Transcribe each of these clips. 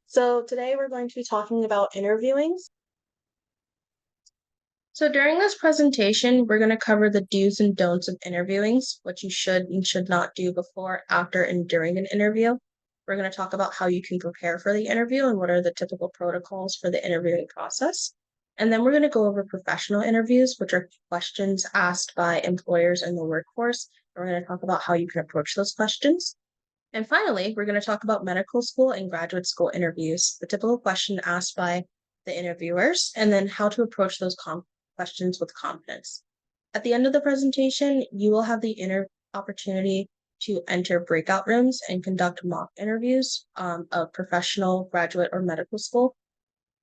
So today we're going to be talking about interviewing. So during this presentation, we're going to cover the do's and don'ts of interviewing, what you should and should not do before, after, and during an interview. We're going to talk about how you can prepare for the interview and what are the typical protocols for the interviewing process. And then we're going to go over professional interviews, which are questions asked by employers in the workforce. We're going to talk about how you can approach those questions. And finally, we're going to talk about medical school and graduate school interviews, the typical question asked by the interviewers, and then how to approach those questions with confidence. At the end of the presentation, you will have the opportunity to enter breakout rooms and conduct mock interviews of professional, graduate, or medical school.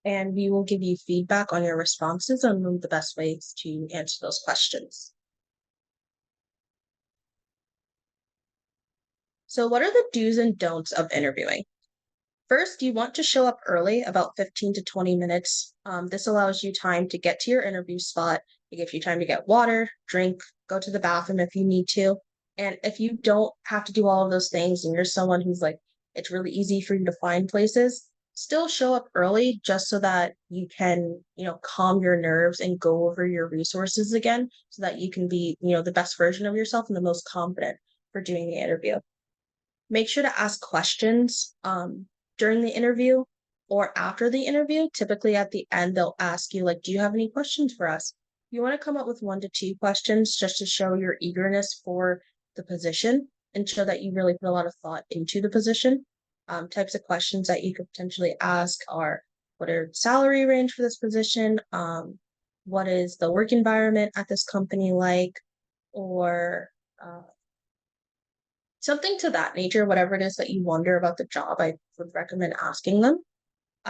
And we will give you feedback on your responses on the best ways to answer those questions. So, what are the do's and don'ts of interviewing? First, you want to show up early, about 15 to 20 minutes. This allows you time to get to your interview spot. It gives you time to get water, drink, go to the bathroom if you need to. And if you don't have to do all of those things and you're someone who's like, it's really easy for you to find places, still show up early just so that you can, calm your nerves and go over your resources again so that you can be, the best version of yourself and the most confident for doing the interview. Make sure to ask questions during the interview or after the interview. Typically at the end, they'll ask you, like, do you have any questions for us? You want to come up with 1 to 2 questions just to show your eagerness for the position and show that you really put a lot of thought into the position. Types of questions that you could potentially ask are, what are salary range for this position? What is the work environment at this company like? Or something to that nature, whatever it is that you wonder about the job, I would recommend asking them.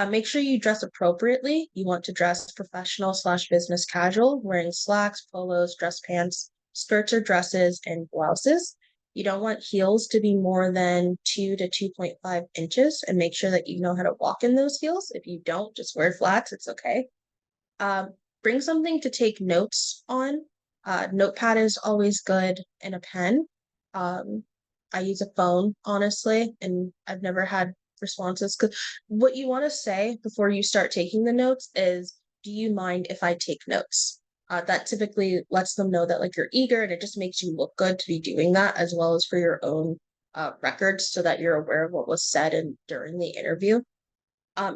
Make sure you dress appropriately. You want to dress professional slash business casual, wearing slacks, polos, dress pants, skirts or dresses, and blouses. You don't want heels to be more than 2 to 2.5 inches, and make sure that you know how to walk in those heels. If you don't, just wear flats, it's okay. Bring something to take notes on. Notepad is always good, and a pen. Um, I use a phone, honestly, and I've never had responses. Because what you want to say before you start taking the notes is, do you mind if I take notes? That typically lets them know that like you're eager, and it just makes you look good to be doing that, as well as for your own records, so that you're aware of what was said and during the interview.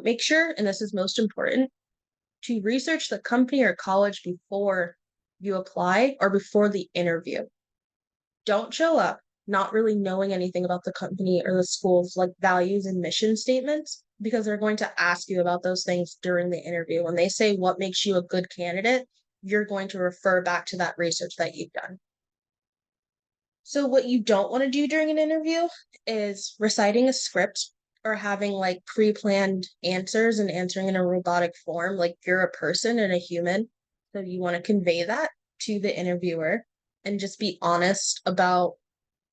Make sure, and this is most important, to research the company or college before you apply or before the interview. Don't show up not really knowing anything about the company or the school's like values and mission statements, because they're going to ask you about those things during the interview. When they say what makes you a good candidate, you're going to refer back to that research that you've done. So what you don't want to do during an interview is reciting a script or having like pre-planned answers and answering in a robotic form. Like you're a person and a human. So you want to convey that to the interviewer and just be honest about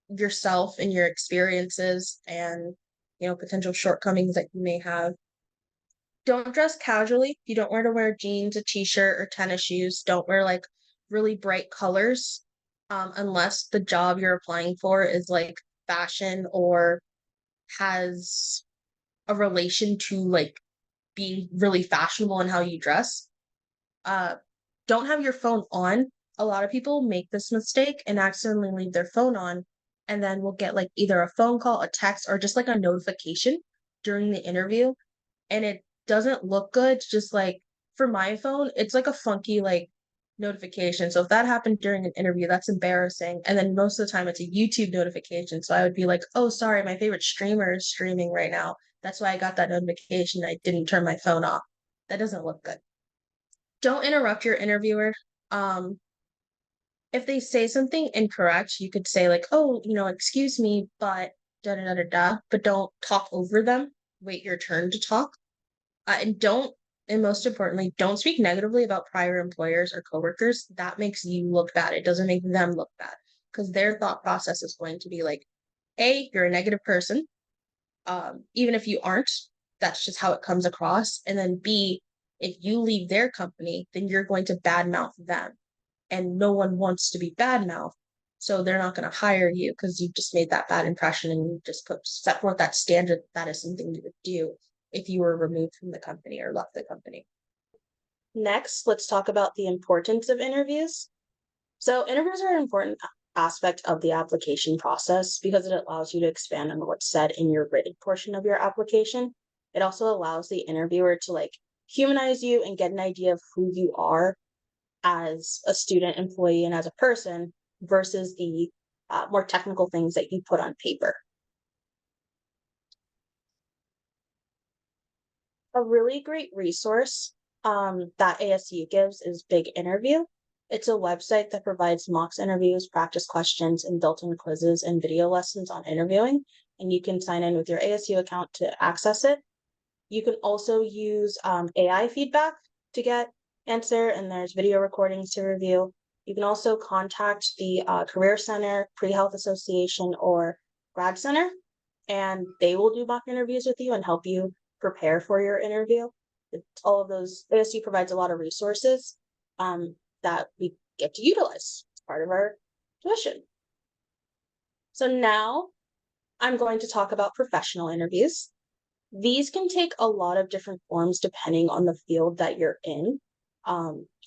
yourself and your experiences and potential shortcomings that you may have. Don't dress casually. You don't wear jeans, a t-shirt, or tennis shoes. Don't wear like really bright colors, unless the job you're applying for is like fashion or has a relation to like being really fashionable in how you dress. Uh, don't have your phone on. A lot of people make this mistake and accidentally leave their phone on, and then we'll get like either a phone call, a text, or just like a notification during the interview, and it doesn't look good. Just like for my phone, it's like a funky like notification. So if that happened during an interview, that's embarrassing. And then most of the time it's a YouTube notification. So I would be like, oh, sorry, my favorite streamer is streaming right now. That's why I got that notification. I didn't turn my phone off. That doesn't look good. Don't interrupt your interviewer. Um, if they say something incorrect, you could say like, oh, excuse me, but da da da da da, but don't talk over them. Wait your turn to talk. And don't, and most importantly, don't speak negatively about prior employers or coworkers. That makes you look bad. It doesn't make them look bad, because their thought process is going to be like, A, you're a negative person. Even if you aren't, that's just how it comes across. And then B, if you leave their company, then you're going to badmouth them. And no one wants to be badmouthed. So they're not going to hire you because you just made that bad impression and you just set forth that standard. That is something you would do if you were removed from the company or left the company. Next, let's talk about the importance of interviews. So interviews are an important aspect of the application process because it allows you to expand on what's said in your written portion of your application. It also allows the interviewer to like humanize you and get an idea of who you are as a student, employee, and as a person versus the more technical things that you put on paper. A really great resource that ASU gives is Big Interview. It's a website that provides mock interviews, practice questions, and built-in quizzes and video lessons on interviewing. And you can sign in with your ASU account to access it. You can also use AI feedback to get answer, and there's video recordings to review. You can also contact the Career Center, Pre-Health Association, or Grad Center, and they will do mock interviews with you and help you prepare for your interview. All of those, ASU provides a lot of resources that we get to utilize as part of our tuition. So now I'm going to talk about professional interviews. These can take a lot of different forms depending on the field that you're in.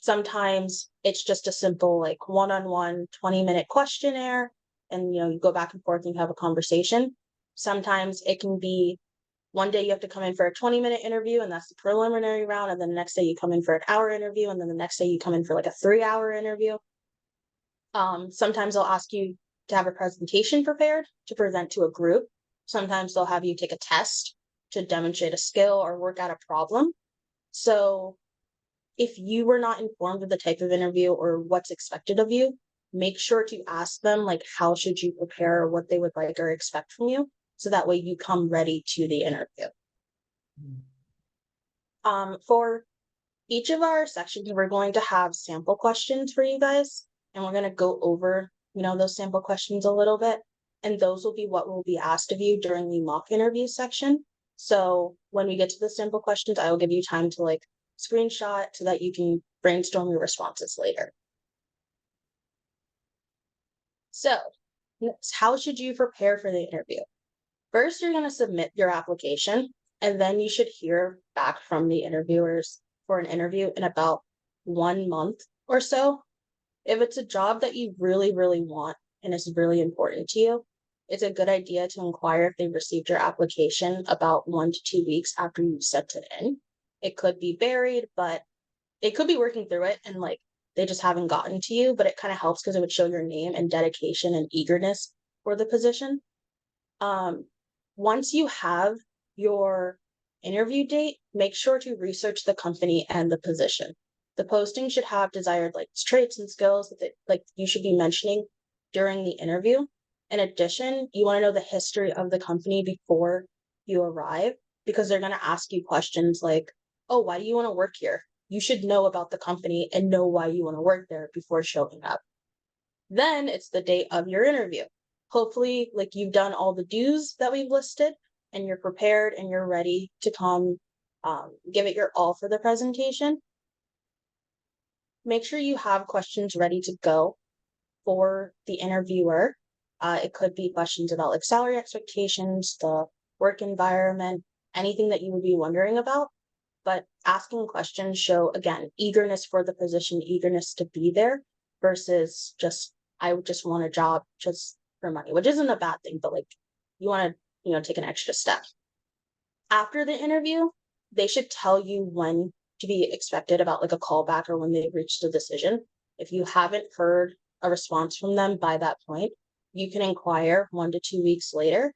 Sometimes it's just a simple like one-on-one 20-minute questionnaire and you go back and forth and you have a conversation. Sometimes it can be one day you have to come in for a 20-minute interview and that's the preliminary round, and then the next day you come in for an hour interview, and then the next day you come in for like a 3-hour interview. Sometimes they'll ask you to have a presentation prepared to present to a group. Sometimes they'll have you take a test to demonstrate a skill or work out a problem. So if you were not informed of the type of interview or what's expected of you, make sure to ask them like how should you prepare or what they would like or expect from you, so that way you come ready to the interview. For each of our sections, we're going to have sample questions for you guys, and we're going to go over, those sample questions a little bit, and those will be what will be asked of you during the mock interview section. So when we get to the sample questions, I will give you time to like screenshot so that you can brainstorm your responses later. So how should you prepare for the interview? First, you're going to submit your application, and then you should hear back from the interviewers for an interview in about 1 month or so. If it's a job that you really, really want and is really important to you, it's a good idea to inquire if they've received your application about 1 to 2 weeks after you sent it in. It could be buried, but it could be working through it and like they just haven't gotten to you, but it kind of helps because it would show your name and dedication and eagerness for the position. Once you have your interview date, make sure to research the company and the position. The posting should have desired like traits and skills that you should be mentioning during the interview. In addition, you want to know the history of the company before you arrive, because they're going to ask you questions like, oh, why do you want to work here? You should know about the company and know why you want to work there before showing up. Then it's the day of your interview. Hopefully, like you've done all the do's that we've listed and you're prepared and you're ready to come give it your all for the presentation. Make sure you have questions ready to go for the interviewer. It could be questions about like salary expectations, the work environment, anything that you would be wondering about. But asking questions show, again, eagerness for the position, eagerness to be there versus I just want a job just for money, which isn't a bad thing, but like you want to, take an extra step. After the interview, they should tell you when to be expected about like a callback or when they've reached a decision. If you haven't heard a response from them by that point, you can inquire 1 to 2 weeks later.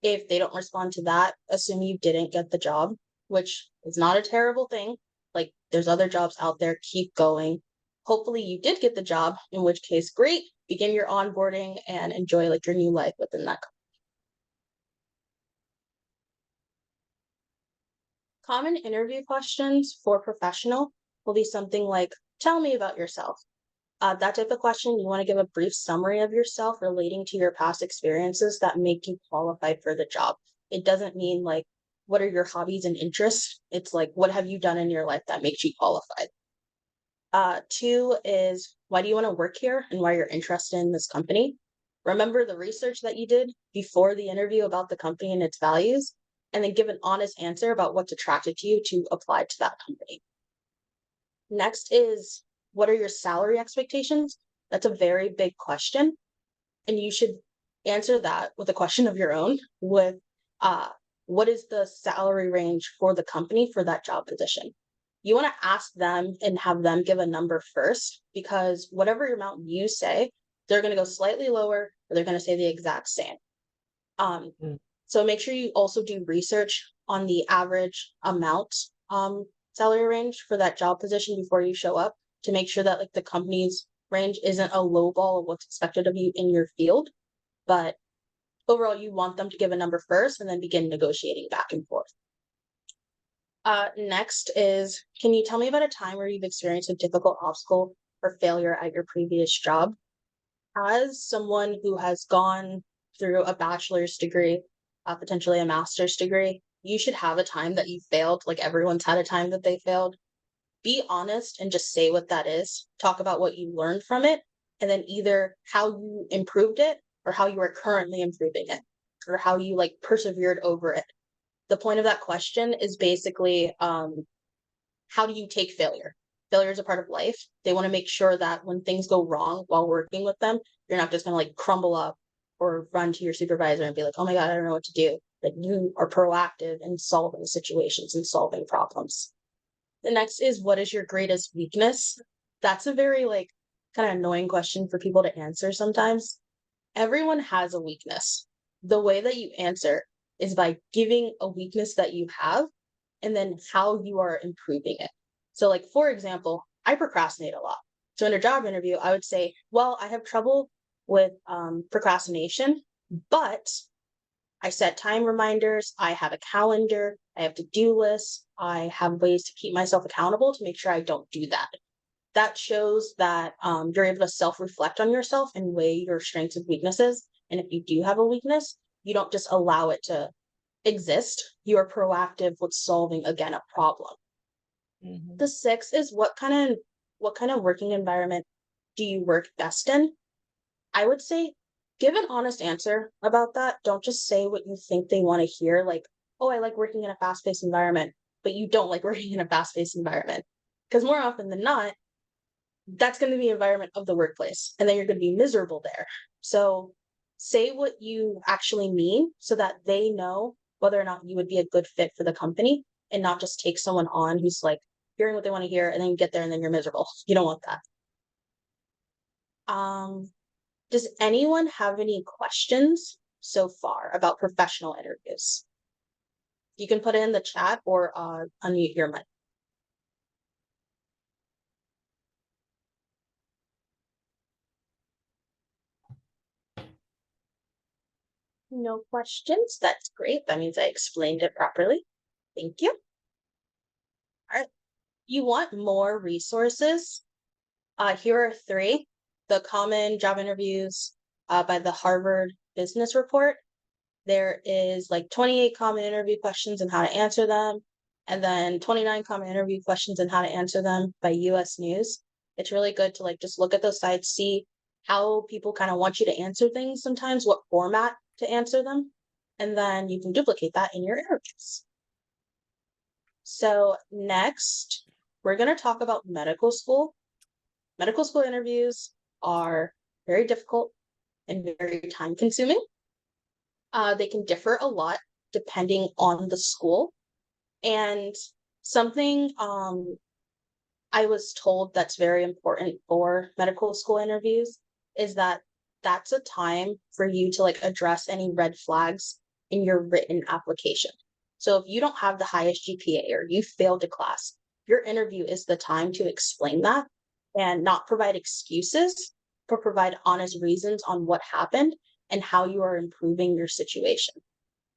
If they don't respond to that, assume you didn't get the job, which is not a terrible thing. Like there's other jobs out there, keep going. Hopefully you did get the job, in which case, great, begin your onboarding and enjoy like your new life within that company. Common interview questions for professional will be something like, tell me about yourself. That type of question, you want to give a brief summary of yourself relating to your past experiences that make you qualified for the job. It doesn't mean like, what are your hobbies and interests? It's like, what have you done in your life that makes you qualified? Two is, why do you want to work here and why you're interested in this company? Remember the research that you did before the interview about the company and its values, and then give an honest answer about what's attracted you to apply to that company. Next is, what are your salary expectations? That's a very big question, and you should answer that with a question of your own with what is the salary range for the company for that job position? You want to ask them and have them give a number first, because whatever amount you say, they're going to go slightly lower or they're going to say the exact same. Mm. So make sure you also do research on the average amount salary range for that job position before you show up, to make sure that like the company's range isn't a low ball of what's expected of you in your field. But overall, you want them to give a number first and then begin negotiating back and forth. Next is, can you tell me about a time where you've experienced a difficult obstacle or failure at your previous job? As someone who has gone through a bachelor's degree, potentially a master's degree, you should have a time that you failed. Like everyone's had a time that they failed. Be honest and just say what that is. Talk about what you learned from it, and then either how you improved it or how you are currently improving it, or how you like persevered over it. The point of that question is basically, how do you take failure? Failure is a part of life. They want to make sure that when things go wrong while working with them, you're not just going to like crumble up or run to your supervisor and be like, oh my God, I don't know what to do. That you are proactive in solving situations and solving problems. The next is, what is your greatest weakness? That's a very like kind of annoying question for people to answer sometimes. Everyone has a weakness. The way that you answer is by giving a weakness that you have and then how you are improving it. So, like, for example, I procrastinate a lot. So, in a job interview, I would say, well, I have trouble with procrastination, but I set time reminders, I have a calendar, I have to-do lists, I have ways to keep myself accountable to make sure I don't do that. That shows that you're able to self-reflect on yourself and weigh your strengths and weaknesses. And if you do have a weakness, you don't just allow it to exist. You are proactive with solving again a problem. Mhm. The sixth is, what kind of working environment do you work best in? I would say give an honest answer about that. Don't just say what you think they want to hear, like, oh, I like working in a fast-paced environment, but you don't like working in a fast-paced environment. Because more often than not, that's going to be the environment of the workplace, and then you're going to be miserable there. So say what you actually mean so that they know whether or not you would be a good fit for the company, and not just take someone on who's like hearing what they want to hear and then you get there and then you're miserable. You don't want that. Um, does anyone have any questions so far about professional interviews? You can put it in the chat or unmute your mic. No questions? That's great. That means I explained it properly. Thank you. All right. You want more resources? Here are three. The common job interviews by the Harvard Business Report. There is like 28 common interview questions and how to answer them, and then 29 common interview questions and how to answer them by US News. It's really good to like just look at those sites, see how people kind of want you to answer things sometimes, what format to answer them, and then you can duplicate that in your interviews. So next, we're going to talk about medical school. Medical school interviews are very difficult and very time consuming. They can differ a lot depending on the school. And something I was told that's very important for medical school interviews is that that's a time for you to like address any red flags in your written application. So if you don't have the highest GPA or you failed a class, your interview is the time to explain that and not provide excuses, but provide honest reasons on what happened and how you are improving your situation.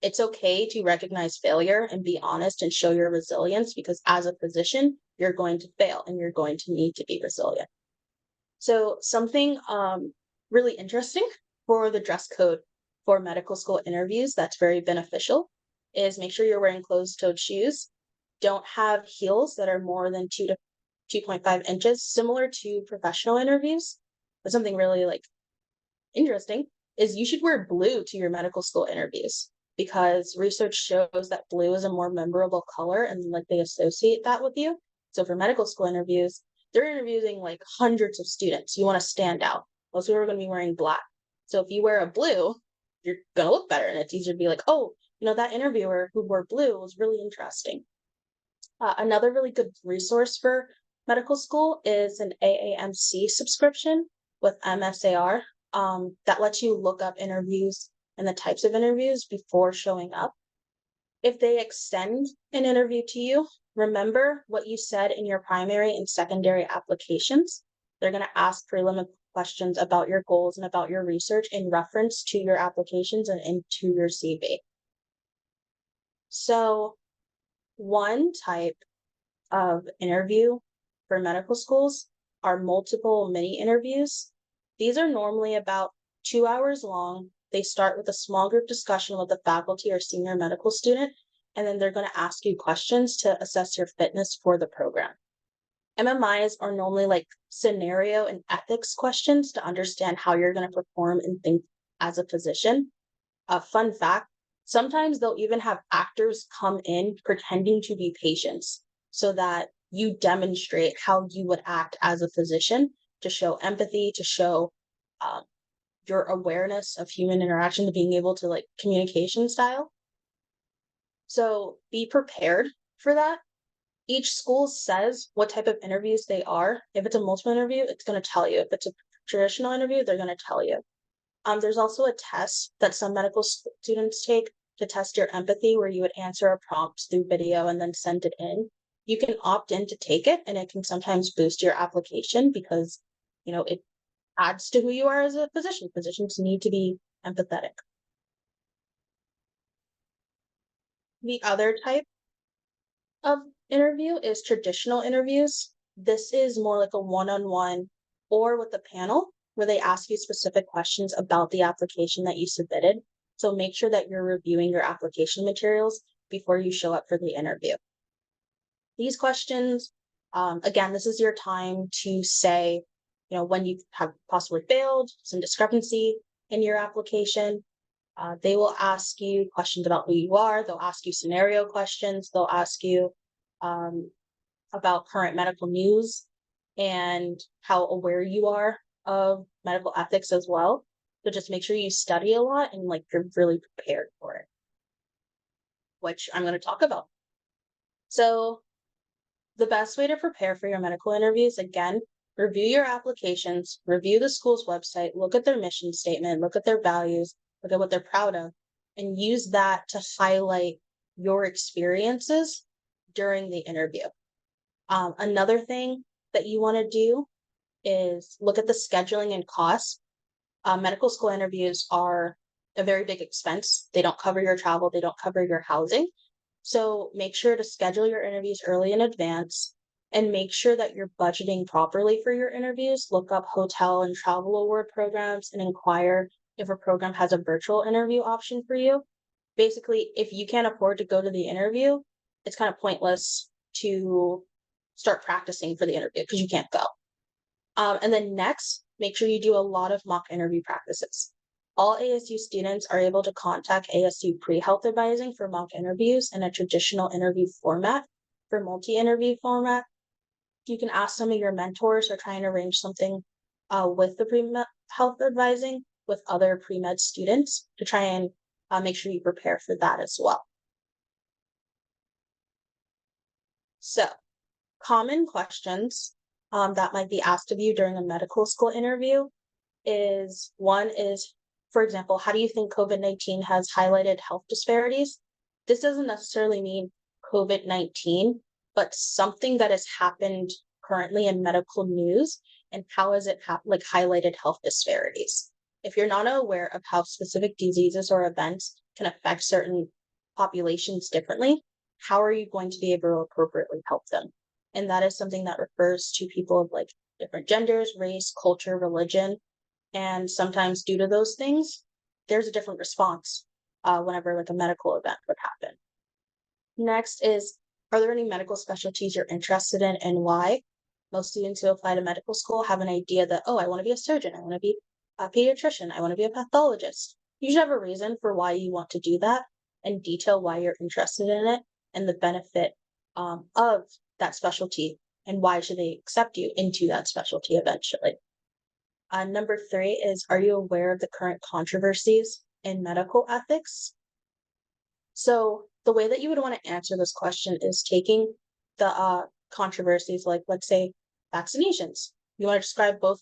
It's okay to recognize failure and be honest and show your resilience, because as a physician, you're going to fail and you're going to need to be resilient. So something really interesting for the dress code for medical school interviews that's very beneficial is make sure you're wearing closed-toed shoes. Don't have heels that are more than 2.5 inches, similar to professional interviews. But something really like interesting is you should wear blue to your medical school interviews because research shows that blue is a more memorable color and like they associate that with you. So for medical school interviews, they're interviewing like hundreds of students. You want to stand out. Most people are going to be wearing black. So if you wear a blue, you're going to look better and it's easier to be like, oh, that interviewer who wore blue was really interesting. Another really good resource for medical school is an AAMC subscription with MSAR that lets you look up interviews and the types of interviews before showing up. If they extend an interview to you, remember what you said in your primary and secondary applications. They're going to ask prelim questions about your goals and about your research in reference to your applications and into your CV. So one type of interview for medical schools are multiple mini interviews. These are normally about 2 hours long. They start with a small group discussion with the faculty or senior medical student, and then they're going to ask you questions to assess your fitness for the program. MMIs are normally like scenario and ethics questions to understand how you're going to perform and think as a physician. A fun fact, sometimes they'll even have actors come in pretending to be patients so that you demonstrate how you would act as a physician to show empathy, to show your awareness of human interaction, to being able to like communication style. So be prepared for that. Each school says what type of interviews they are. If it's a multiple interview, it's going to tell you. If it's a traditional interview, they're going to tell you. There's also a test that some medical students take to test your empathy, where you would answer a prompt through video and then send it in. You can opt in to take it, and it can sometimes boost your application because, it adds to who you are as a physician. Physicians need to be empathetic. The other type of interview is traditional interviews. This is more like a one-on-one or with a panel where they ask you specific questions about the application that you submitted. So make sure that you're reviewing your application materials before you show up for the interview. These questions, again, this is your time to say, when you have possibly failed, some discrepancy in your application. They will ask you questions about who you are. They'll ask you scenario questions. They'll ask you about current medical news and how aware you are of medical ethics as well. So just make sure you study a lot and like you're really prepared for it, which I'm going to talk about. So the best way to prepare for your medical interviews, again, review your applications, review the school's website, look at their mission statement, look at their values, look at what they're proud of, and use that to highlight your experiences during the interview. Another thing that you want to do is look at the scheduling and costs. Medical school interviews are a very big expense. They don't cover your travel, they don't cover your housing. So make sure to schedule your interviews early in advance and make sure that you're budgeting properly for your interviews. Look up hotel and travel award programs and inquire if a program has a virtual interview option for you. Basically, if you can't afford to go to the interview, it's kind of pointless to start practicing for the interview because you can't go. And then next, make sure you do a lot of mock interview practices. All ASU students are able to contact ASU pre-health advising for mock interviews in a traditional interview format. For multi-interview format, you can ask some of your mentors or try and arrange something with the pre-health advising with other pre-med students to try and make sure you prepare for that as well. So, common questions that might be asked of you during a medical school interview is, one is, for example, how do you think COVID-19 has highlighted health disparities? This doesn't necessarily mean COVID-19, but something that has happened currently in medical news, and how has it highlighted health disparities? If you're not aware of how specific diseases or events can affect certain populations differently, how are you going to be able to appropriately help them? And that is something that refers to people of like different genders, race, culture, religion. And sometimes due to those things, there's a different response whenever like a medical event would happen. Next is, are there any medical specialties you're interested in and why? most students who apply to medical school have an idea that, oh, I want to be a surgeon, I want to be a pediatrician, I want to be a pathologist. You should have a reason for why you want to do that and detail why you're interested in it and the benefit of that specialty and why should they accept you into that specialty eventually. Number 3 is, are you aware of the current controversies in medical ethics? So the way that you would want to answer this question is taking the controversies, like let's say vaccinations. You want to describe both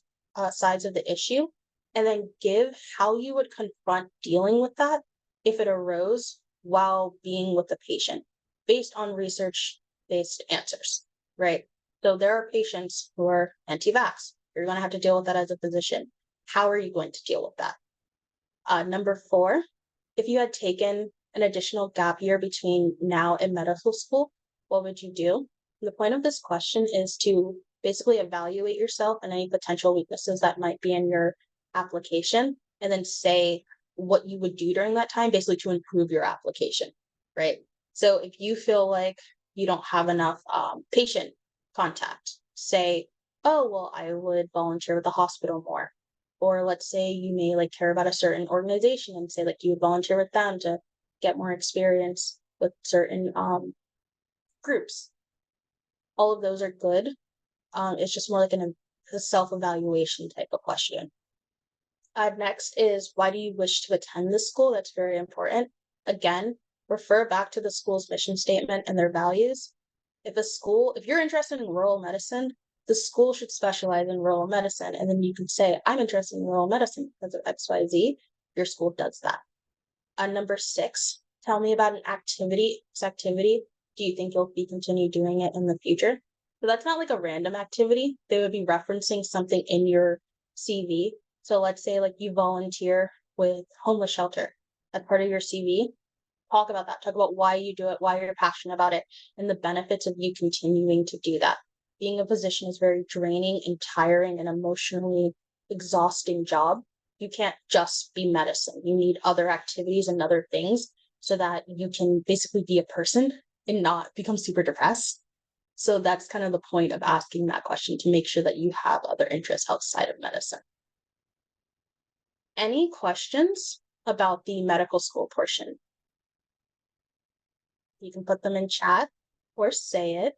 sides of the issue and then give how you would confront dealing with that if it arose while being with the patient based on research based answers, right? So there are patients who are anti-vax. You're going to have to deal with that as a physician. How are you going to deal with that? Number 4, if you had taken an additional gap year between now and medical school, what would you do? The point of this question is to basically evaluate yourself and any potential weaknesses that might be in your application, and then say what you would do during that time, basically to improve your application, right? So if you feel like you don't have enough patient contact, say, oh, well, I would volunteer with the hospital more. Or let's say you may like care about a certain organization and say like you would volunteer with them to get more experience with certain groups. All of those are good. It's just more like a self-evaluation type of question. Next is, why do you wish to attend this school? That's very important. Again, refer back to the school's mission statement and their values. If you're interested in rural medicine, the school should specialize in rural medicine. And then you can say, I'm interested in rural medicine because of XYZ. Your school does that. Number 6, tell me about an activity. This activity, do you think you'll be continue doing it in the future? So that's not like a random activity. They would be referencing something in your CV. So let's say like you volunteer with homeless shelter as part of your CV. Talk about that. Talk about why you do it, why you're passionate about it, and the benefits of you continuing to do that. Being a physician is very draining and tiring and emotionally exhausting job. You can't just be medicine. You need other activities and other things so that you can basically be a person and not become super depressed. So that's kind of the point of asking that question, to make sure that you have other interests outside of medicine. Any questions about the medical school portion? You can put them in chat or say it.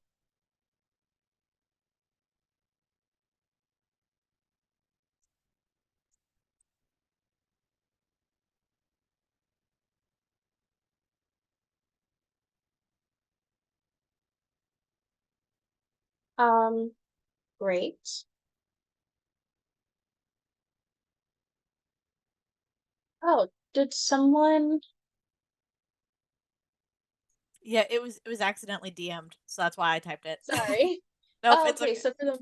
Great. Oh, did someone? Yeah, it was accidentally DM'd, so that's why I typed it. Sorry. Nope, Oh, it's okay. okay. So for them,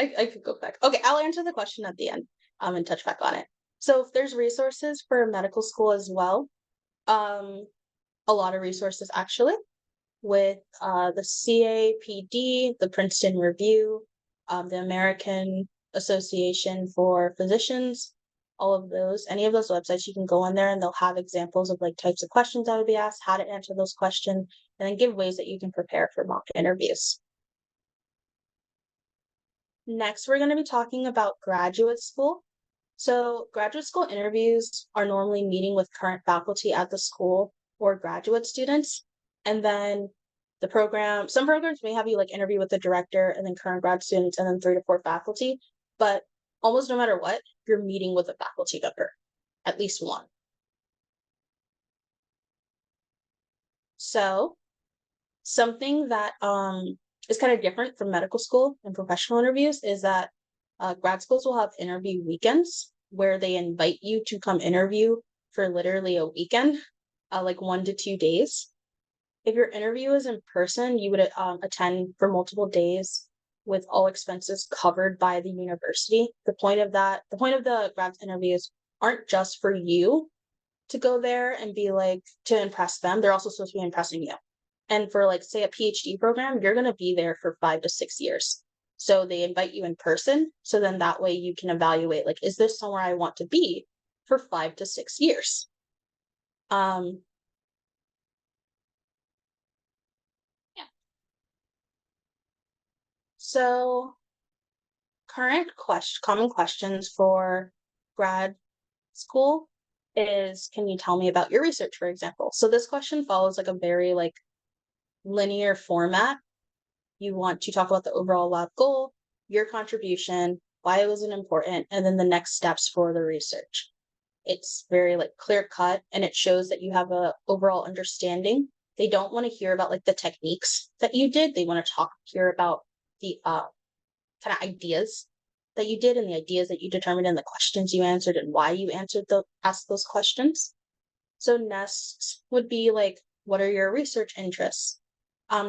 I could go back. Okay, I'll answer the question at the end. And touch back on it. So if there's resources for medical school as well, a lot of resources actually, with the CAPD, the Princeton Review, the American Association for Physicians, all of those, any of those websites, you can go on there and they'll have examples of like types of questions that would be asked, how to answer those questions, and then give ways that you can prepare for mock interviews. Next, we're going to be talking about graduate school. So graduate school interviews are normally meeting with current faculty at the school or graduate students. And then some programs may have you like interview with the director and then current grad students and then 3 to 4 faculty. But almost no matter what, you're meeting with a faculty member, at least one. So something that is kind of different from medical school and professional interviews is that grad schools will have interview weekends where they invite you to come interview for literally a weekend, like 1 to 2 days. If your interview is in person, you would attend for multiple days with all expenses covered by the university. The point of the grad interviews aren't just for you to go there and be like to impress them. They're also supposed to be impressing you. And for like, say, a PhD program, you're going to be there for 5 to 6 years. So they invite you in person. So then that way you can evaluate, like, is this somewhere I want to be for 5 to 6 years? Yeah. So common questions for grad school is, can you tell me about your research, for example? So this question follows like a very like linear format. You want to talk about the overall lab goal, your contribution, why it wasn't important, and then the next steps for the research. It's very like clear cut and it shows that you have a overall understanding. They don't want to hear about like the techniques that you did. They want to hear about the kind of ideas that you did and the ideas that you determined and the questions you answered and why you asked those questions. So next would be like, what are your research interests?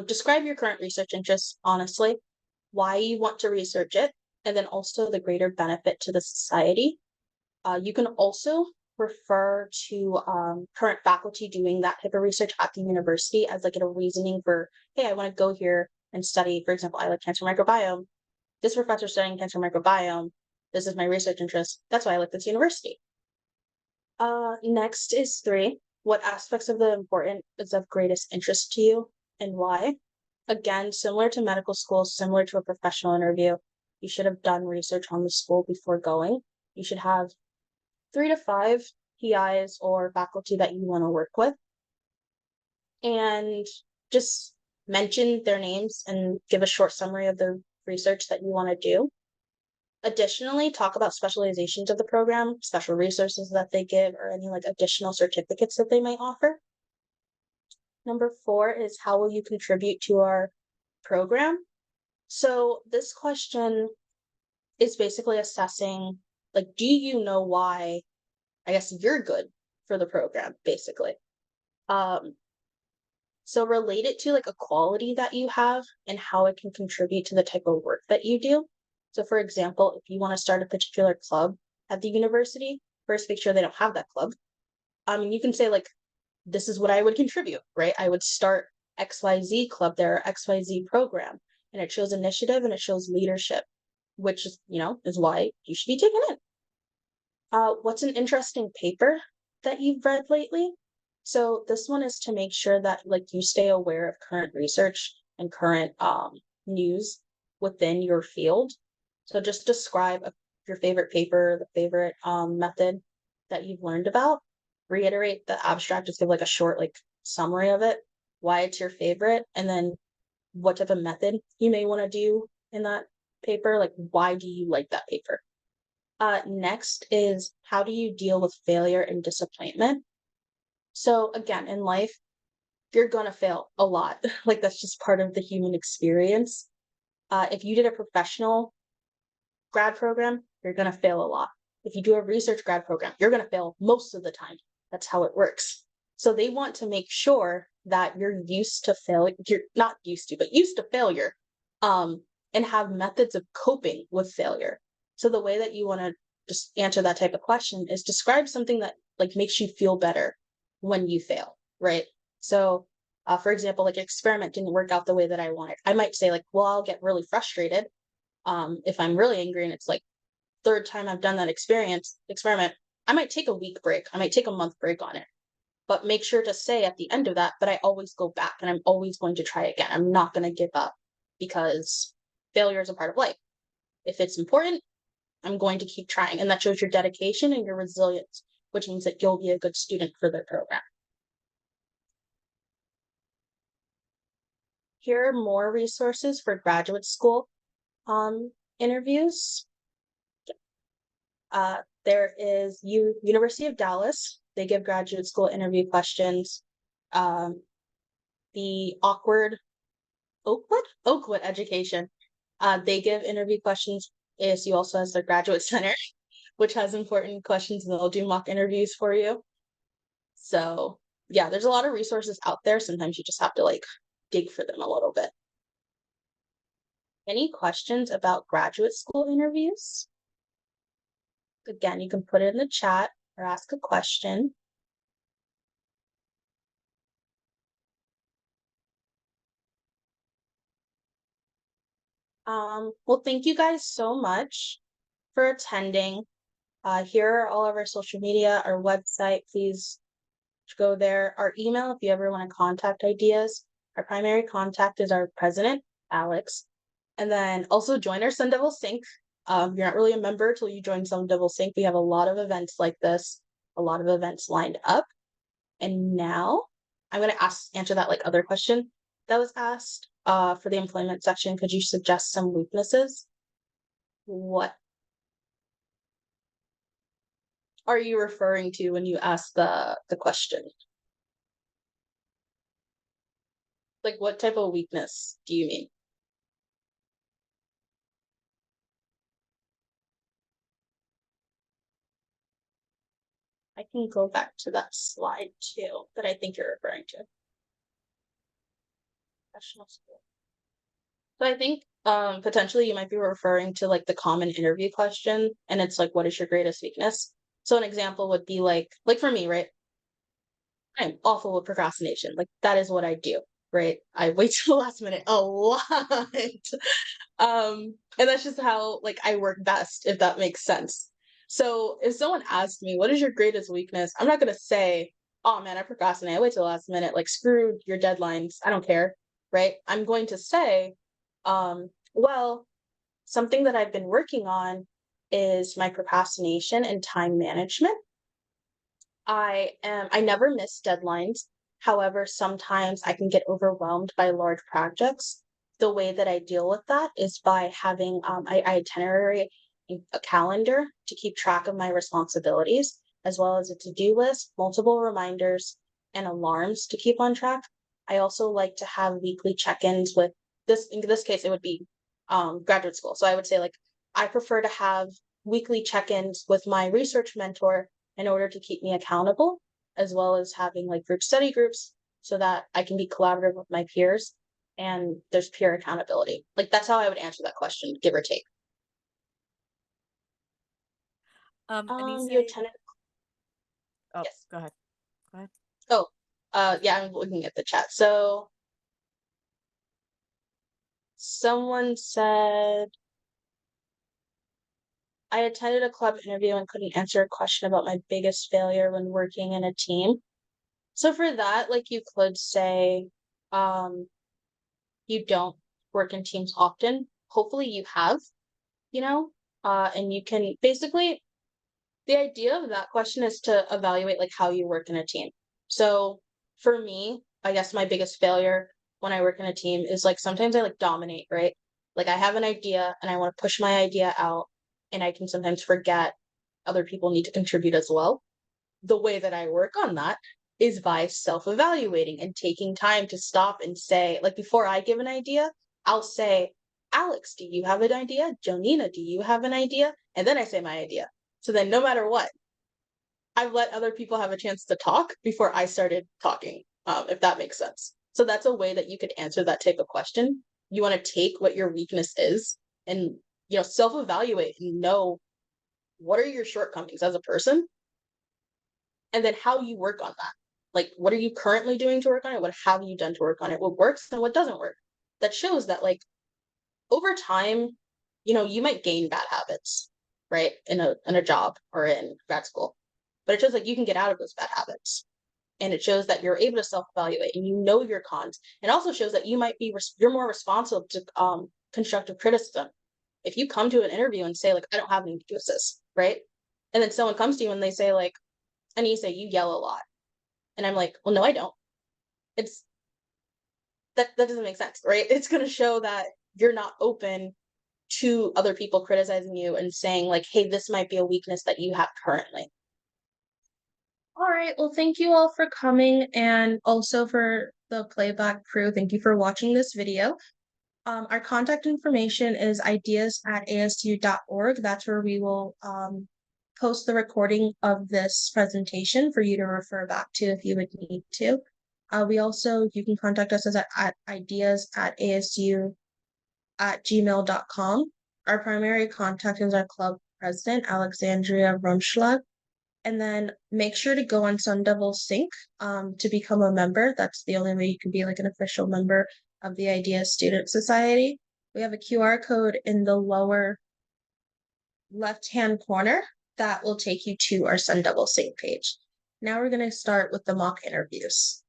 Describe your current research interests honestly, why you want to research it, and then also the greater benefit to the society. You can also refer to current faculty doing that type of research at the university as like a reasoning for, hey, I want to go here and study, for example, I like cancer microbiome. This professor studying cancer microbiome. This is my research interest. That's why I like this university. Next is 3. What aspects of the important is of greatest interest to you and why? Again, similar to medical school, similar to a professional interview, you should have done research on the school before going. You should have 3 to 5 PIs or faculty that you want to work with. And just mention their names and give a short summary of the research that you want to do. Additionally, talk about specializations of the program, special resources that they give, or any like additional certificates that they might offer. Number 4 is, how will you contribute to our program? So this question is basically assessing, like, do you know why, I guess, you're good for the program, basically. So relate it to like a quality that you have and how it can contribute to the type of work that you do. So for example, if you want to start a particular club at the university, first make sure they don't have that club. You can say like, this is what I would contribute, right? I would start XYZ club there, XYZ program, and it shows initiative and it shows leadership, which is, is why you should be taken in. What's an interesting paper that you've read lately? So this one is to make sure that like you stay aware of current research and current news within your field. So just describe your favorite paper, the favorite method that you've learned about. Reiterate the abstract, just give like a short like summary of it, why it's your favorite, and then what type of method you may want to do in that paper, like why do you like that paper. Next is, how do you deal with failure and disappointment? So again, in life, you're gonna fail a lot. Like that's just part of the human experience. If you did a professional grad program, you're gonna fail a lot. If you do a research grad program, you're gonna fail most of the time. That's how it works. So they want to make sure that you're used to failure. You're not used to, but used to failure, and have methods of coping with failure. So the way that you want to just answer that type of question is describe something that like makes you feel better when you fail, right? So, for example, like experiment didn't work out the way that I wanted. I might say like, well, I'll get really frustrated if I'm really angry and it's like 3rd time I've done that experiment, I might take a week break. I might take a month break on it, but make sure to say at the end of that, but I always go back and I'm always going to try again. I'm not going to give up because failure is a part of life. If it's important, I'm going to keep trying. And that shows your dedication and your resilience, which means that you'll be a good student for the program. Here are more resources for graduate school interviews. There is University of Dallas. They give graduate school interview questions. The Oakwood Education. They give interview questions. ASU also has their graduate center, which has important questions, and they'll do mock interviews for you. So yeah, there's a lot of resources out there. Sometimes you just have to like dig for them a little bit. Any questions about graduate school interviews? Again, you can put it in the chat or ask a question. Well, thank you guys so much for attending. Here are all of our social media, our website. Please go there. Our email, if you ever want to contact ideas. Our primary contact is our president, Alex. And then also join our Sun Devil Sync. You're not really a member till you join Sun Devil Sync. We have a lot of events like this, a lot of events lined up. And now I'm going to answer that like other question that was asked for the employment section. Could you suggest some weaknesses? What are you referring to when you ask the question? Like, what type of weakness do you mean? I can go back to that slide too that I think you're referring to. Professional school. So I think potentially you might be referring to like the common interview question, and it's like, what is your greatest weakness? So an example would be like for me, right? I'm awful with procrastination. Like that is what I do, right? I wait till the last minute a lot. And that's just how like I work best, if that makes sense. So if someone asks me, what is your greatest weakness? I'm not gonna say, oh man, I procrastinate, I wait till the last minute, like screw your deadlines, I don't care, right? I'm going to say, well, something that I've been working on is my procrastination and time management. I never miss deadlines. However, sometimes I can get overwhelmed by large projects. The way that I deal with that is by having I itinerary a calendar to keep track of my responsibilities, as well as a to-do list, multiple reminders, and alarms to keep on track. I also like to have weekly check-ins with in this case it would be graduate school. So I would say like I prefer to have weekly check-ins with my research mentor in order to keep me accountable, as well as having like group study groups so that I can be collaborative with my peers and there's peer accountability. Like that's how I would answer that question, give or take. And you You say, attended. oh, Yes. go ahead. Go ahead. Oh, yeah, I'm looking at the chat. So someone said I attended a club interview and couldn't answer a question about my biggest failure when working in a team. So for that, like you could say, you don't work in teams often. Hopefully you have, you know, and you can basically, the idea of that question is to evaluate like how you work in a team. So for me, I guess my biggest failure when I work in a team is like sometimes I like dominate, right? Like I have an idea and I want to push my idea out, and I can sometimes forget other people need to contribute as well. The way that I work on that is by self-evaluating and taking time to stop and say, like before I give an idea, I'll say, Alex, do you have an idea? Jonina, do you have an idea? And then I say my idea. So then no matter what, I've let other people have a chance to talk before I started talking, if that makes sense. So that's a way that you could answer that type of question. You want to take what your weakness is and, self-evaluate and know what are your shortcomings as a person, and then how you work on that. Like, what are you currently doing to work on it? What have you done to work on it? What works and what doesn't work? That shows that, like, over time, you might gain bad habits, right? In a job or in grad school. But it shows like you can get out of those bad habits. And it shows that you're able to self-evaluate and you know your cons. It also shows that you're more responsible to constructive criticism. If you come to an interview and say like, I don't have any weaknesses, right? And then someone comes to you and they say like, and you say you yell a lot, and I'm like, well, no, I don't. It's that doesn't make sense, right? It's going to show that you're not open to other people criticizing you and saying like, hey, this might be a weakness that you have currently. All right. Well, thank you all for coming, and also for the playback crew. Thank you for watching this video. Our contact information is ideas@asu.org. That's where we will post the recording of this presentation for you to refer back to if you would need to. You can contact us at ideas@asu@gmail.com. Our primary contact is our club president, Alexandria Rumschlag. And then make sure to go on Sun Devil Sync to become a member. That's the only way you can be like an official member of the Ideas Student Society. We have a QR code in the lower left-hand corner that will take you to our Sun Devil Sync page. Now we're going to start with the mock interviews.